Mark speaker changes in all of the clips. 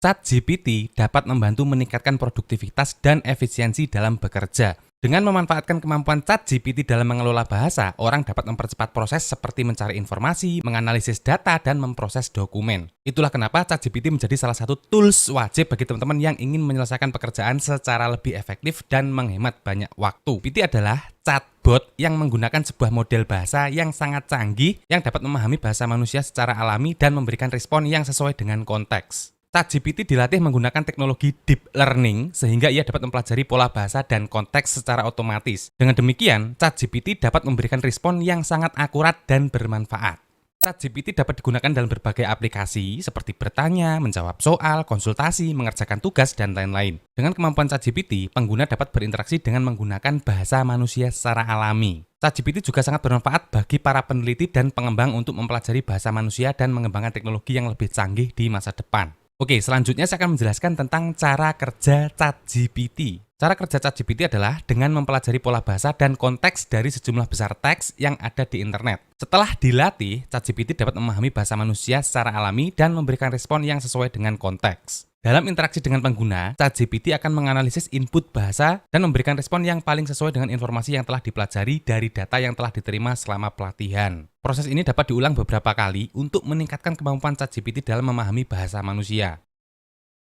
Speaker 1: ChatGPT dapat membantu meningkatkan produktivitas dan efisiensi dalam bekerja. Dengan memanfaatkan kemampuan ChatGPT dalam mengelola bahasa, orang dapat mempercepat proses seperti mencari informasi, menganalisis data, dan memproses dokumen. Itulah kenapa ChatGPT menjadi salah satu tools wajib bagi teman-teman yang ingin menyelesaikan pekerjaan secara lebih efektif dan menghemat banyak waktu. GPT adalah chatbot yang menggunakan sebuah model bahasa yang sangat canggih yang dapat memahami bahasa manusia secara alami dan memberikan respon yang sesuai dengan konteks. ChatGPT dilatih menggunakan teknologi deep learning sehingga ia dapat mempelajari pola bahasa dan konteks secara otomatis. Dengan demikian, ChatGPT dapat memberikan respon yang sangat akurat dan bermanfaat. ChatGPT dapat digunakan dalam berbagai aplikasi seperti bertanya, menjawab soal, konsultasi, mengerjakan tugas, dan lain-lain. Dengan kemampuan ChatGPT, pengguna dapat berinteraksi dengan menggunakan bahasa manusia secara alami. ChatGPT juga sangat bermanfaat bagi para peneliti dan pengembang untuk mempelajari bahasa manusia dan mengembangkan teknologi yang lebih canggih di masa depan. Oke, selanjutnya saya akan menjelaskan tentang cara kerja ChatGPT. Cara kerja ChatGPT adalah dengan mempelajari pola bahasa dan konteks dari sejumlah besar teks yang ada di internet. Setelah dilatih, ChatGPT dapat memahami bahasa manusia secara alami dan memberikan respon yang sesuai dengan konteks. Dalam interaksi dengan pengguna, ChatGPT akan menganalisis input bahasa dan memberikan respon yang paling sesuai dengan informasi yang telah dipelajari dari data yang telah diterima selama pelatihan. Proses ini dapat diulang beberapa kali untuk meningkatkan kemampuan ChatGPT dalam memahami bahasa manusia.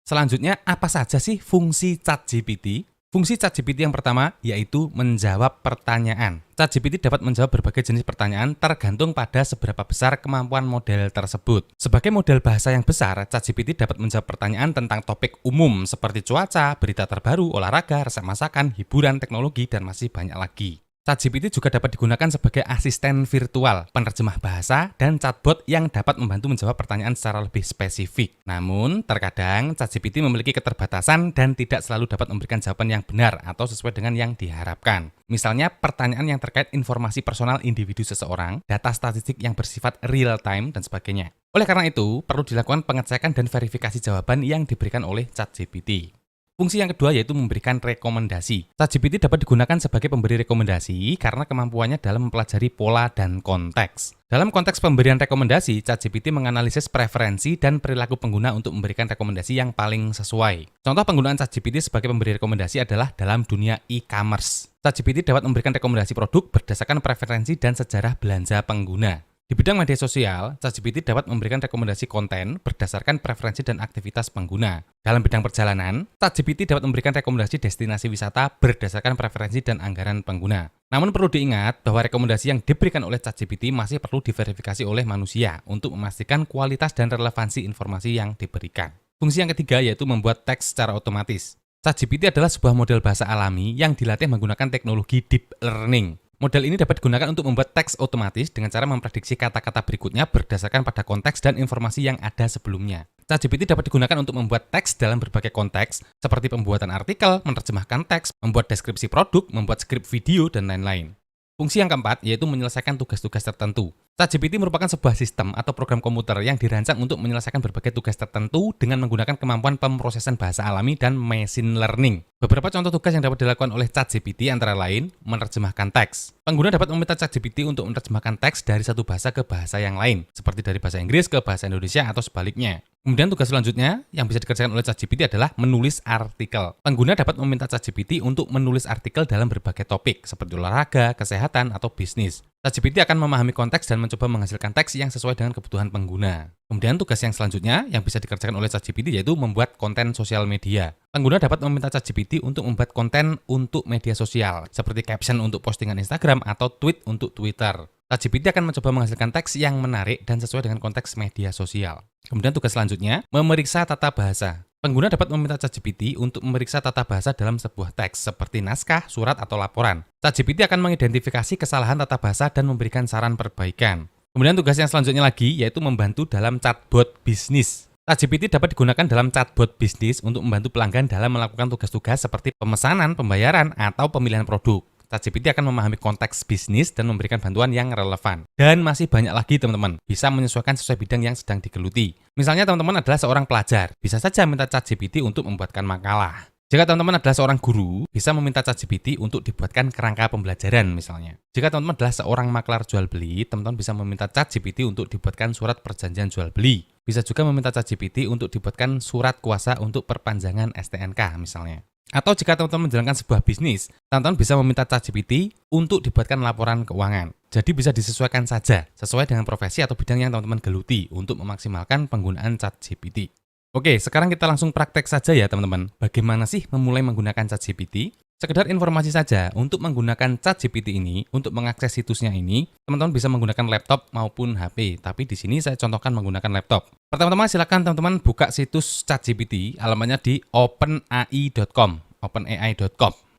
Speaker 1: Selanjutnya, apa saja sih fungsi ChatGPT? Fungsi ChatGPT yang pertama yaitu menjawab pertanyaan. ChatGPT dapat menjawab berbagai jenis pertanyaan tergantung pada seberapa besar kemampuan model tersebut. Sebagai model bahasa yang besar, ChatGPT dapat menjawab pertanyaan tentang topik umum seperti cuaca, berita terbaru, olahraga, resep masakan, hiburan, teknologi, dan masih banyak lagi. ChatGPT juga dapat digunakan sebagai asisten virtual, penerjemah bahasa, dan chatbot yang dapat membantu menjawab pertanyaan secara lebih spesifik. Namun, terkadang ChatGPT memiliki keterbatasan dan tidak selalu dapat memberikan jawaban yang benar atau sesuai dengan yang diharapkan. Misalnya, pertanyaan yang terkait informasi personal individu seseorang, data statistik yang bersifat real-time, dan sebagainya. Oleh karena itu, perlu dilakukan pengecekan dan verifikasi jawaban yang diberikan oleh ChatGPT. Fungsi yang kedua yaitu memberikan rekomendasi. ChatGPT dapat digunakan sebagai pemberi rekomendasi karena kemampuannya dalam mempelajari pola dan konteks. Dalam konteks pemberian rekomendasi, ChatGPT menganalisis preferensi dan perilaku pengguna untuk memberikan rekomendasi yang paling sesuai. Contoh penggunaan ChatGPT sebagai pemberi rekomendasi adalah dalam dunia e-commerce. ChatGPT dapat memberikan rekomendasi produk berdasarkan preferensi dan sejarah belanja pengguna. Di bidang media sosial, ChatGPT dapat memberikan rekomendasi konten berdasarkan preferensi dan aktivitas pengguna. Dalam bidang perjalanan, ChatGPT dapat memberikan rekomendasi destinasi wisata berdasarkan preferensi dan anggaran pengguna. Namun perlu diingat bahwa rekomendasi yang diberikan oleh ChatGPT masih perlu diverifikasi oleh manusia untuk memastikan kualitas dan relevansi informasi yang diberikan. Fungsi yang ketiga yaitu membuat teks secara otomatis. ChatGPT adalah sebuah model bahasa alami yang dilatih menggunakan teknologi deep learning. Model ini dapat digunakan untuk membuat teks otomatis dengan cara memprediksi kata-kata berikutnya berdasarkan pada konteks dan informasi yang ada sebelumnya. ChatGPT dapat digunakan untuk membuat teks dalam berbagai konteks, seperti pembuatan artikel, menerjemahkan teks, membuat deskripsi produk, membuat skrip video, dan lain-lain. Fungsi yang keempat yaitu menyelesaikan tugas-tugas tertentu. ChatGPT merupakan sebuah sistem atau program komputer yang dirancang untuk menyelesaikan berbagai tugas tertentu dengan menggunakan kemampuan pemrosesan bahasa alami dan machine learning. Beberapa contoh tugas yang dapat dilakukan oleh ChatGPT antara lain menerjemahkan teks. Pengguna dapat meminta ChatGPT untuk menerjemahkan teks dari satu bahasa ke bahasa yang lain, seperti dari bahasa Inggris ke bahasa Indonesia atau sebaliknya. Kemudian tugas selanjutnya yang bisa dikerjakan oleh ChatGPT adalah menulis artikel. Pengguna dapat meminta ChatGPT untuk menulis artikel dalam berbagai topik, seperti olahraga, kesehatan, atau bisnis. ChatGPT akan memahami konteks dan mencoba menghasilkan teks yang sesuai dengan kebutuhan pengguna. Kemudian tugas yang selanjutnya yang bisa dikerjakan oleh ChatGPT yaitu membuat konten sosial media. Pengguna dapat meminta ChatGPT untuk membuat konten untuk media sosial, seperti caption untuk postingan Instagram atau tweet untuk Twitter. ChatGPT akan mencoba menghasilkan teks yang menarik dan sesuai dengan konteks media sosial. Kemudian tugas selanjutnya, memeriksa tata bahasa. Pengguna dapat meminta ChatGPT untuk memeriksa tata bahasa dalam sebuah teks, seperti naskah, surat, atau laporan. ChatGPT akan mengidentifikasi kesalahan tata bahasa dan memberikan saran perbaikan. Kemudian tugas yang selanjutnya lagi, yaitu membantu dalam chatbot bisnis. ChatGPT dapat digunakan dalam chatbot bisnis untuk membantu pelanggan dalam melakukan tugas-tugas seperti pemesanan, pembayaran, atau pemilihan produk. ChatGPT akan memahami konteks bisnis dan memberikan bantuan yang relevan. Dan masih banyak lagi teman-teman, bisa menyesuaikan sesuai bidang yang sedang digeluti. Misalnya teman-teman adalah seorang pelajar, bisa saja minta ChatGPT untuk membuatkan makalah. Jika teman-teman adalah seorang guru, bisa meminta ChatGPT untuk dibuatkan kerangka pembelajaran misalnya. Jika teman-teman adalah seorang maklar jual beli, teman-teman bisa meminta ChatGPT untuk dibuatkan surat perjanjian jual beli. Bisa juga meminta ChatGPT untuk dibuatkan surat kuasa untuk perpanjangan STNK misalnya. Atau jika teman-teman menjalankan sebuah bisnis, teman-teman bisa meminta ChatGPT untuk dibuatkan laporan keuangan. Jadi bisa disesuaikan saja, sesuai dengan profesi atau bidang yang teman-teman geluti untuk memaksimalkan penggunaan ChatGPT. Oke, sekarang kita langsung praktek saja ya teman-teman. Bagaimana sih memulai menggunakan ChatGPT? Sekedar informasi saja, untuk menggunakan ChatGPT ini, untuk mengakses situsnya ini, teman-teman bisa menggunakan laptop maupun HP. Tapi di sini saya contohkan menggunakan laptop. Pertama-tama silakan teman-teman buka situs ChatGPT, alamatnya di openai.com.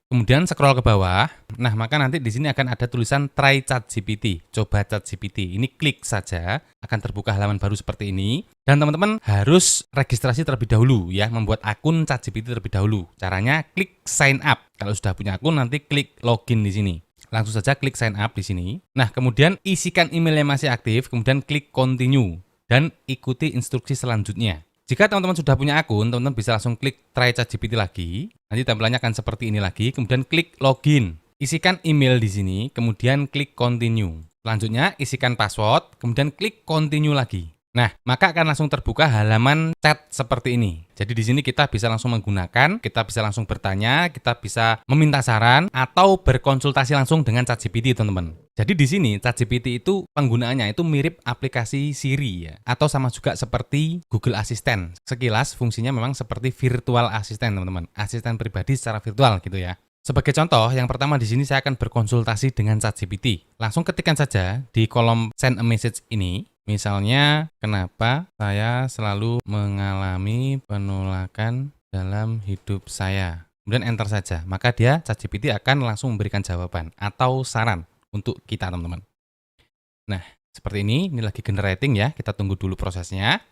Speaker 1: Kemudian scroll ke bawah. Nah, maka nanti di sini akan ada tulisan Try ChatGPT, coba ChatGPT. Ini klik saja, akan terbuka halaman baru seperti ini. Dan teman-teman harus registrasi terlebih dahulu ya, membuat akun ChatGPT terlebih dahulu. Caranya klik sign up. Kalau sudah punya akun nanti klik login di sini. Langsung saja klik sign up di sini. Nah, kemudian isikan email yang masih aktif, kemudian klik continue dan ikuti instruksi selanjutnya. Jika teman-teman sudah punya akun, teman-teman bisa langsung klik Try ChatGPT lagi. Nanti tampilannya akan seperti ini lagi, kemudian klik login. Isikan email di sini, kemudian klik continue. Selanjutnya isikan password, kemudian klik continue lagi. Nah, maka akan langsung terbuka halaman chat seperti ini. Jadi di sini kita bisa langsung menggunakan, kita bisa langsung bertanya, kita bisa meminta saran atau berkonsultasi langsung dengan ChatGPT, teman-teman. Jadi di sini ChatGPT itu penggunaannya itu mirip aplikasi Siri ya, atau sama juga seperti Google Assistant. Sekilas fungsinya memang seperti virtual assistant, teman-teman. Asisten pribadi secara virtual gitu ya. Sebagai contoh, yang pertama di sini saya akan berkonsultasi dengan ChatGPT. Langsung ketikkan saja di kolom send a message ini. Misalnya, kenapa saya selalu mengalami penolakan dalam hidup saya. Kemudian enter saja, maka dia ChatGPT akan langsung memberikan jawaban atau saran untuk kita teman-teman. Nah, seperti ini lagi generating ya, kita tunggu dulu prosesnya.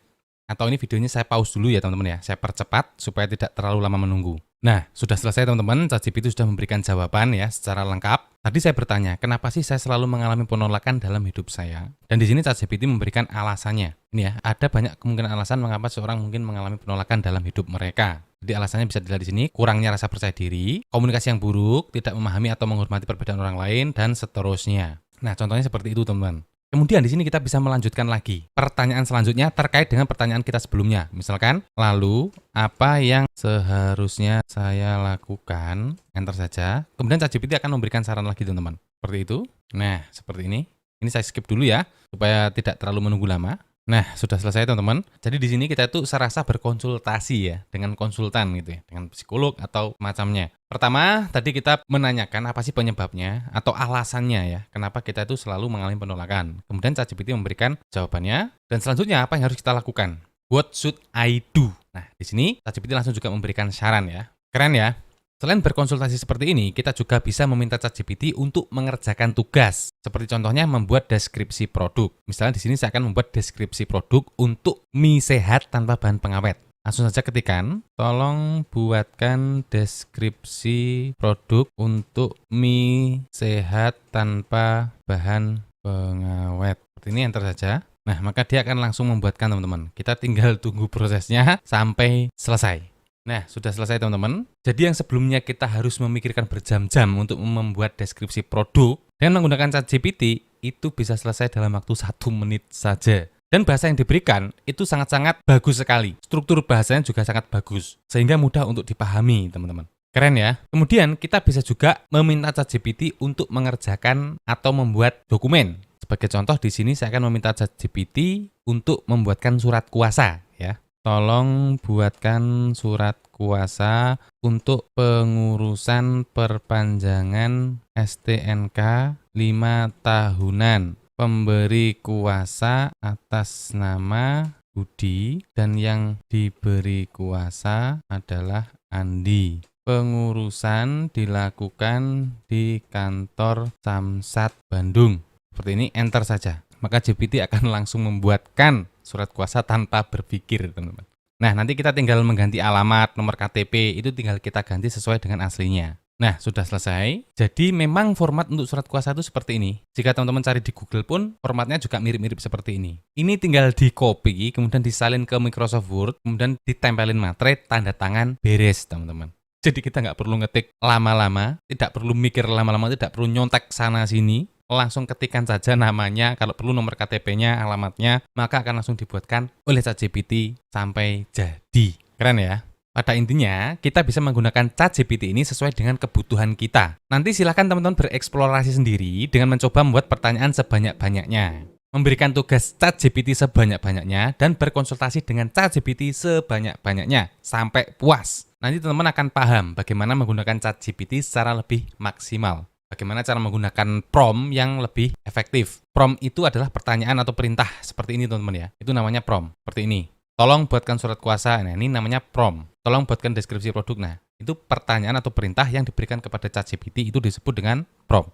Speaker 1: Atau ini videonya saya pause dulu ya teman-teman ya, saya percepat supaya tidak terlalu lama menunggu. Nah, sudah selesai teman-teman, ChatGPT sudah memberikan jawaban ya secara lengkap. Tadi saya bertanya, kenapa sih saya selalu mengalami penolakan dalam hidup saya? Dan di sini ChatGPT memberikan alasannya. Ini ya, ada banyak kemungkinan alasan mengapa seorang mungkin mengalami penolakan dalam hidup mereka. Jadi alasannya bisa dilihat di sini, kurangnya rasa percaya diri, komunikasi yang buruk, tidak memahami atau menghormati perbedaan orang lain, dan seterusnya. Nah, contohnya seperti itu teman-teman. Kemudian di sini kita bisa melanjutkan lagi. Pertanyaan selanjutnya terkait dengan pertanyaan kita sebelumnya. Misalkan, lalu apa yang seharusnya saya lakukan? Enter saja. Kemudian ChatGPT akan memberikan saran lagi teman-teman. Seperti itu. Nah, seperti ini. Ini saya skip dulu ya, supaya tidak terlalu menunggu lama. Nah, sudah selesai teman-teman. Jadi di sini kita itu serasa berkonsultasi ya, dengan konsultan gitu ya, dengan psikolog atau macamnya. Pertama, tadi kita menanyakan apa sih penyebabnya atau alasannya ya, kenapa kita itu selalu mengalami penolakan. Kemudian ChatGPT memberikan jawabannya, dan selanjutnya apa yang harus kita lakukan? What should I do? Nah, di sini ChatGPT langsung juga memberikan saran ya. Keren ya? Selain berkonsultasi seperti ini, kita juga bisa meminta ChatGPT untuk mengerjakan tugas. Seperti contohnya membuat deskripsi produk. Misalnya di sini saya akan membuat deskripsi produk untuk mie sehat tanpa bahan pengawet. Langsung saja ketikan, tolong buatkan deskripsi produk untuk mie sehat tanpa bahan pengawet. Seperti ini, enter saja. Nah, maka dia akan langsung membuatkan teman-teman. Kita tinggal tunggu prosesnya sampai selesai. Nah, sudah selesai teman-teman. Jadi yang sebelumnya kita harus memikirkan berjam-jam untuk membuat deskripsi produk, dengan menggunakan ChatGPT, itu bisa selesai dalam waktu 1 menit saja. Dan bahasa yang diberikan itu sangat-sangat bagus sekali. Struktur bahasanya juga sangat bagus, sehingga mudah untuk dipahami teman-teman. Keren ya? Kemudian kita bisa juga meminta ChatGPT untuk mengerjakan atau membuat dokumen. Sebagai contoh di sini saya akan meminta ChatGPT untuk membuatkan surat kuasa ya. Tolong buatkan surat kuasa untuk pengurusan perpanjangan STNK 5 tahunan. Pemberi kuasa atas nama Budi dan yang diberi kuasa adalah Andi. Pengurusan dilakukan di kantor Samsat Bandung. Seperti ini, enter saja. Maka GPT akan langsung membuatkan surat kuasa tanpa berpikir, teman-teman. Nah, nanti kita tinggal mengganti alamat, nomor KTP, itu tinggal kita ganti sesuai dengan aslinya. Nah, sudah selesai. Jadi memang format untuk surat kuasa itu seperti ini. Jika teman-teman cari di Google pun, formatnya juga mirip-mirip seperti ini. Ini tinggal di-copy, kemudian disalin ke Microsoft Word, kemudian ditempelin materai, tanda tangan, beres, teman-teman. Jadi kita nggak perlu ngetik lama-lama, tidak perlu mikir lama-lama, tidak perlu nyontek sana-sini, langsung ketikkan saja namanya, kalau perlu nomor KTP-nya, alamatnya, maka akan langsung dibuatkan oleh ChatGPT sampai jadi. Keren ya? Pada intinya, kita bisa menggunakan ChatGPT ini sesuai dengan kebutuhan kita. Nanti silakan teman-teman bereksplorasi sendiri dengan mencoba membuat pertanyaan sebanyak-banyaknya. Memberikan tugas ChatGPT sebanyak-banyaknya dan berkonsultasi dengan ChatGPT sebanyak-banyaknya sampai puas. Nanti teman-teman akan paham bagaimana menggunakan ChatGPT secara lebih maksimal. Bagaimana cara menggunakan prompt yang lebih efektif. Prompt itu adalah pertanyaan atau perintah seperti ini teman-teman ya. Itu namanya prompt, seperti ini. Tolong buatkan surat kuasa. Nah, ini namanya prompt. Tolong buatkan deskripsi produk. Nah, itu pertanyaan atau perintah yang diberikan kepada ChatGPT itu disebut dengan prompt.